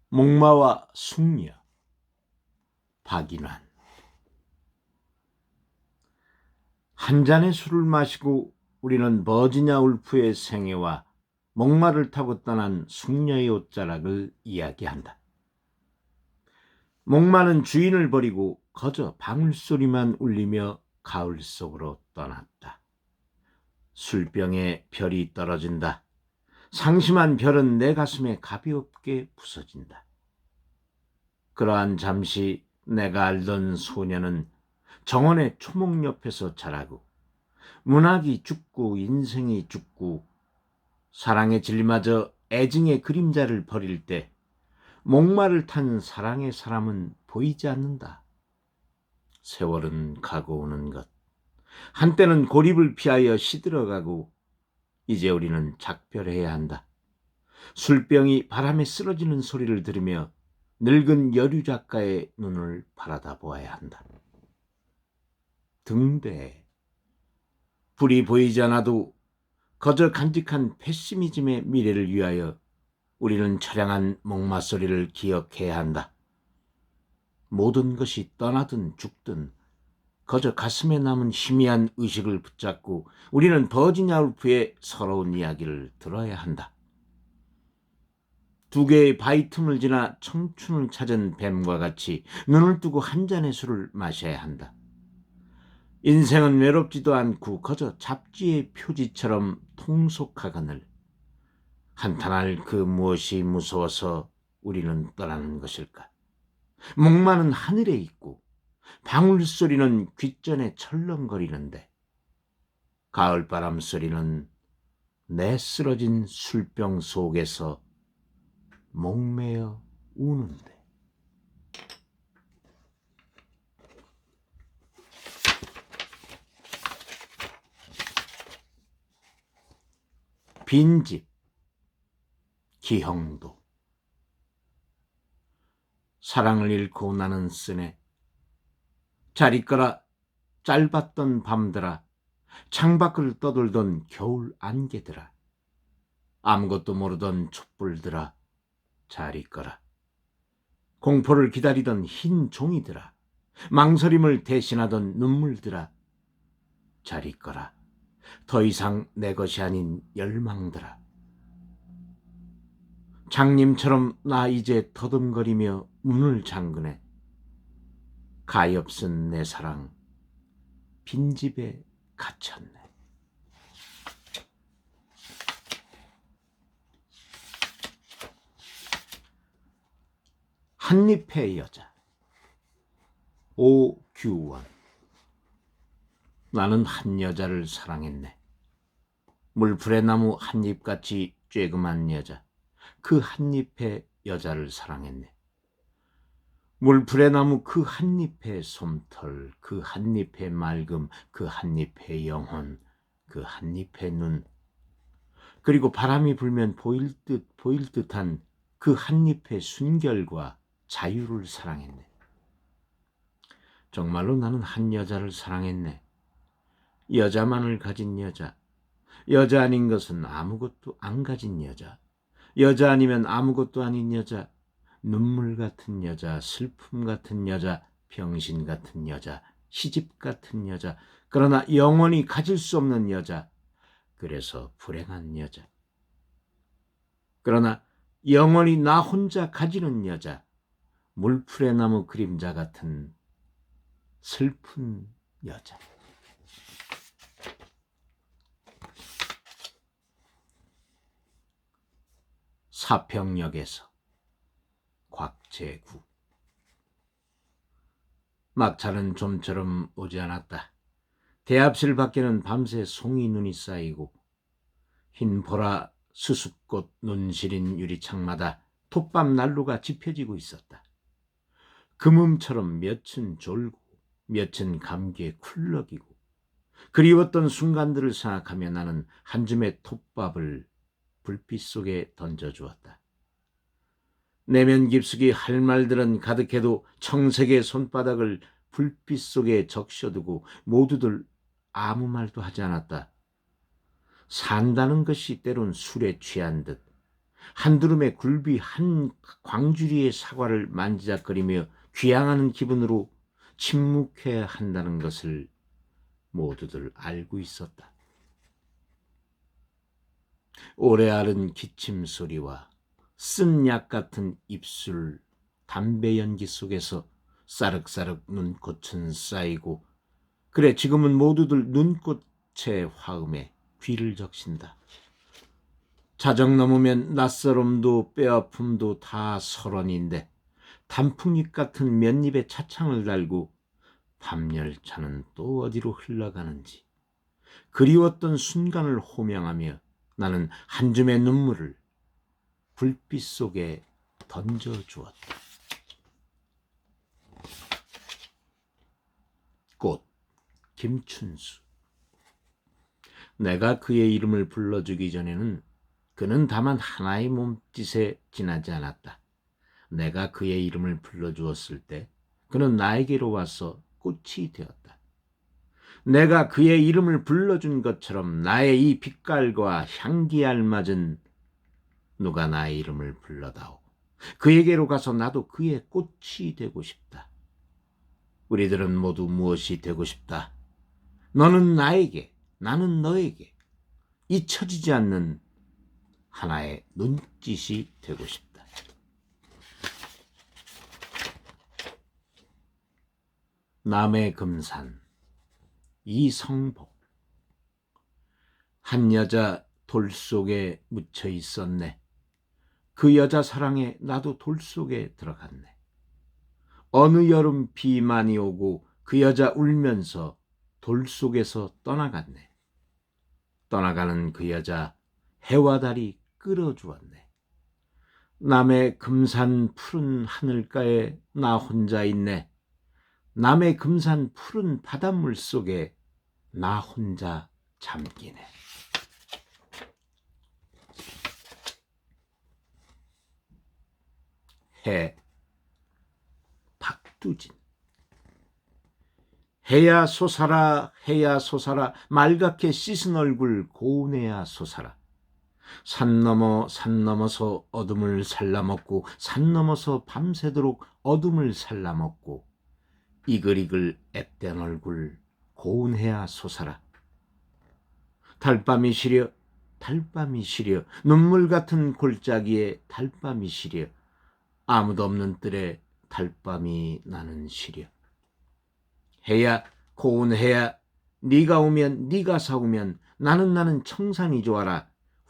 목마와 숙녀. 박인환. 한 잔의 술을 마시고 우리는 버지니아 울프의 생애와 목마를 타고 떠난 숙녀의 옷자락을 이야기한다. 목마는 주인을 버리고 거저 방울소리만 울리며 가을 속으로 떠났다. 술병에 별이 떨어진다. 상심한 별은 내 가슴에 가볍게 부서진다. 그러한 잠시 내가 알던 소녀는 정원의 초목 옆에서 자라고 문학이 죽고 인생이 죽고 사랑의 질마저 애증의 그림자를 버릴 때 목마를 탄 사랑의 사람은 보이지 않는다. 세월은 가고 오는 것. 한때는 고립을 피하여 시들어가고 이제 우리는 작별해야 한다. 술병이 바람에 쓰러지는 소리를 들으며 늙은 여류 작가의 눈을 바라다 보아야 한다. 등대. 불이 보이지 않아도 거저 간직한 패시미즘의 미래를 위하여 우리는 처량한 목마 소리를 기억해야 한다. 모든 것이 떠나든 죽든 거저 가슴에 남은 희미한 의식을 붙잡고 우리는 버지니아 울프의 서러운 이야기를 들어야 한다. 두 개의 바위 틈을 지나 청춘을 찾은 뱀과 같이 눈을 뜨고 한 잔의 술을 마셔야 한다. 인생은 외롭지도 않고 거저 잡지의 표지처럼 통속하거늘 한탄할 그 무엇이 무서워서 우리는 떠나는 것일까? 목마는 하늘에 있고 방울소리는 귓전에 철렁거리는데 가을바람 소리는 내 쓰러진 술병 속에서 목매어 우는데. 빈집. 기형도. 사랑을 잃고 나는 쓰네. 잘 있거라 짧았던 밤들아, 창밖을 떠돌던 겨울 안개들아, 아무것도 모르던 촛불들아, 잘 있거라. 공포를 기다리던 흰 종이들아, 망설임을 대신하던 눈물들아, 잘 있거라. 더 이상 내 것이 아닌 열망들아. 장님처럼 나 이제 더듬거리며 문을 잠그네. 가엾은 내 사랑 빈집에 갇혔네. 한잎의 여자. 오규원. 나는 한 여자를 사랑했네. 물풀의 나무 한잎같이 쬐그만 여자, 그 한잎의 여자를 사랑했네. 물풀의 나무 그 한잎의 솜털, 그 한잎의 맑음, 그 한잎의 영혼, 그 한잎의 눈, 그리고 바람이 불면 보일 듯한 그 한잎의 순결과 자유를 사랑했네. 정말로 나는 한 여자를 사랑했네. 여자만을 가진 여자, 여자 아닌 것은 아무것도 안 가진 여자, 여자 아니면 아무것도 아닌 여자, 눈물 같은 여자, 슬픔 같은 여자, 병신 같은 여자, 시집 같은 여자, 그러나 영원히 가질 수 없는 여자, 그래서 불행한 여자. 그러나 영원히 나 혼자 가지는 여자, 물풀의 나무 그림자 같은 슬픈 여자. 사평역에서. 곽재구. 막차는 좀처럼 오지 않았다. 대합실 밖에는 밤새 송이 눈이 쌓이고 흰 보라 수숫꽃 눈시린 유리창마다 톱밥 난로가 지펴지고 있었다. 금음처럼 몇은 졸고 몇은 감기에 쿨럭이고 그리웠던 순간들을 생각하며 나는 한 줌의 톱밥을 불빛 속에 던져주었다. 내면 깊숙이 할 말들은 가득해도 청색의 손바닥을 불빛 속에 적셔두고 모두들 아무 말도 하지 않았다. 산다는 것이 때론 술에 취한 듯 한두름의 굴비 한 광주리의 사과를 만지작거리며 귀향하는 기분으로 침묵해야 한다는 것을 모두들 알고 있었다. 오래 앓은 기침 소리와 쓴 약 같은 입술, 담배 연기 속에서 싸륵싸륵 눈꽃은 쌓이고, 그래 지금은 모두들 눈꽃의 화음에 귀를 적신다. 자정 넘으면 낯설음도 뼈아픔도 다 설원인데 단풍잎 같은 맨입에 차창을 달고 밤열차는 또 어디로 흘러가는지 그리웠던 순간을 호명하며 나는 한 줌의 눈물을 불빛 속에 던져주었다. 꽃, 김춘수. 내가 그의 이름을 불러주기 전에는 그는 다만 하나의 몸짓에 지나지 않았다. 내가 그의 이름을 불러주었을 때 그는 나에게로 와서 꽃이 되었다. 내가 그의 이름을 불러준 것처럼 나의 이 빛깔과 향기에 알맞은 누가 나의 이름을 불러다오. 그에게로 가서 나도 그의 꽃이 되고 싶다. 우리들은 모두 무엇이 되고 싶다. 너는 나에게, 나는 너에게 잊혀지지 않는 하나의 눈짓이 되고 싶다. 남해 금산 이성복. 한 여자 돌 속에 묻혀 있었네. 그 여자 사랑에 나도 돌 속에 들어갔네. 어느 여름 비 많이 오고 그 여자 울면서 돌 속에서 떠나갔네. 떠나가는 그 여자 해와 달이 끌어주었네. 남해 금산 푸른 하늘가에 나 혼자 있네. 남해 금산 푸른 바닷물 속에 나 혼자 잠기네. 해, 박두진. 해야 솟아라, 해야 솟아라, 말갛게 씻은 얼굴 고운해야 솟아라. 산 넘어서 어둠을 살라먹고 산 넘어서 밤새도록 어둠을 살라먹고 이글이글 앳된 얼굴 고운해야 솟아라. 달밤이 시려, 달밤이 시려, 눈물 같은 골짜기에 달밤이 시려, 아무도 없는 뜰에 달밤이 나는 시려. 해야, 고운 해야, 네가 오면 네가 사오면 나는 청산이 좋아라.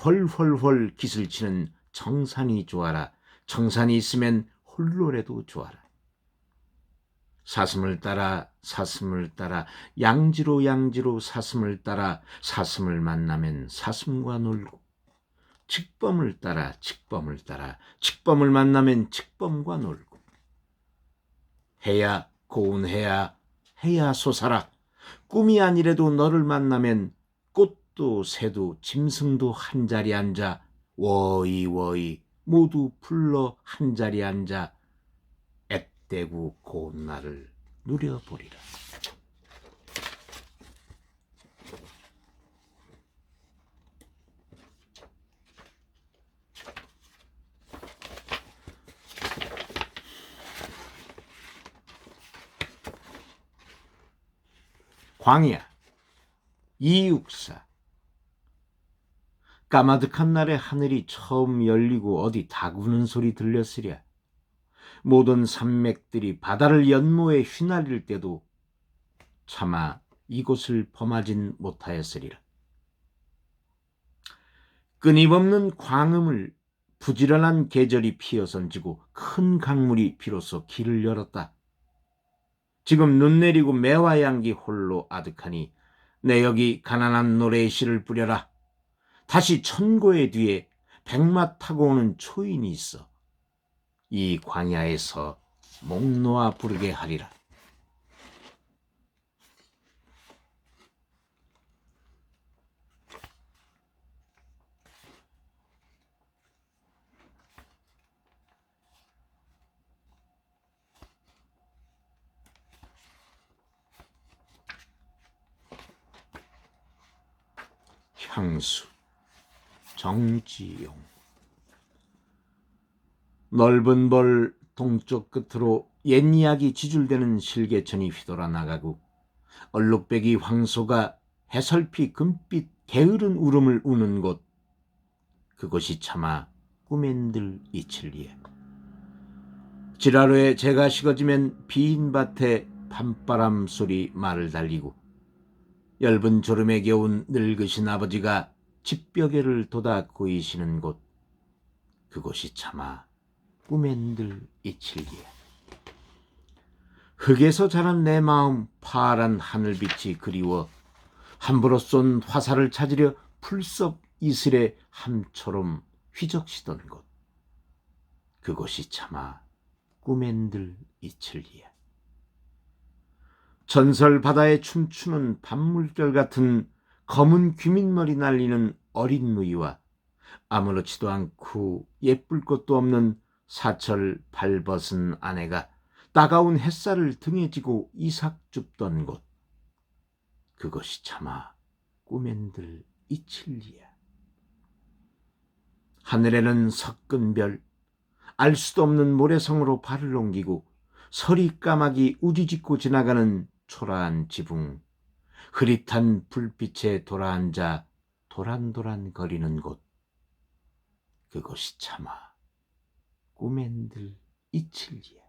헐헐헐 기슬치는 청산이 좋아라. 청산이 있으면 홀로라도 좋아라. 사슴을 따라 양지로 사슴을 따라 사슴을 만나면 사슴과 놀고 칡범을 따라 칡범을 만나면 칡범과 놀고. 해야, 고운 해야, 해야 솟아라. 꿈이 아니래도 너를 만나면 꽃도 새도 짐승도 한자리 앉아 워이 모두 불러 한자리 앉아 앳되고 고운 날을 누려보리라. 광야 이육사. 까마득한 날에 하늘이 처음 열리고 어디 닭 우는 소리 들렸으랴. 모든 산맥들이 바다를 연모해 휘날릴 때도 차마 이곳을 범하진 못하였으리라. 끊임없는 광음을 부지런한 계절이 피어선지고 큰 강물이 비로소 길을 열었다. 지금 눈 내리고 매화 향기 홀로 아득하니 내 여기 가난한 노래의 씨를 뿌려라. 다시 천고의 뒤에 백마 타고 오는 초인이 있어 이 광야에서 목 놓아 부르게 하리라. 향수 정지용. 넓은 벌 동쪽 끝으로 옛 이야기 지줄대는 실개천이 휘돌아 나가고 얼룩배기 황소가 해설피 금빛 게으른 울음을 우는 곳, 그곳이 차마 꿈엔들 이칠리에. 지라로에 재가 식어지면 빈 밭에 밤바람 소리 말을 달리고 엷은 졸음에 겨운 늙으신 아버지가 집벽에를 돋아 고이시는 곳, 그곳이 차마 꿈엔들 이칠리에. 흙에서 자란 내 마음 파란 하늘빛이 그리워 함부로 쏜 화살을 찾으려 풀섭 이슬의 함처럼 휘적시던 곳, 그곳이 차마 꿈엔들 이칠리에. 전설 바다에 춤추는 밤물결 같은 검은 귀민머리 날리는 어린 누이와 아무렇지도 않고 예쁠 것도 없는 사철 발벗은 아내가 따가운 햇살을 등에 지고 이삭 줍던 곳, 그것이 차마 꿈엔들 이칠리야. 하늘에는 섞은 별, 알 수도 없는 모래성으로 발을 옮기고 서리 까마귀 우지짓고 지나가는 초라한 지붕, 흐릿한 불빛에 돌아앉아 도란도란 거리는 곳, 그것이 차마 꿈엔들 이칠리야.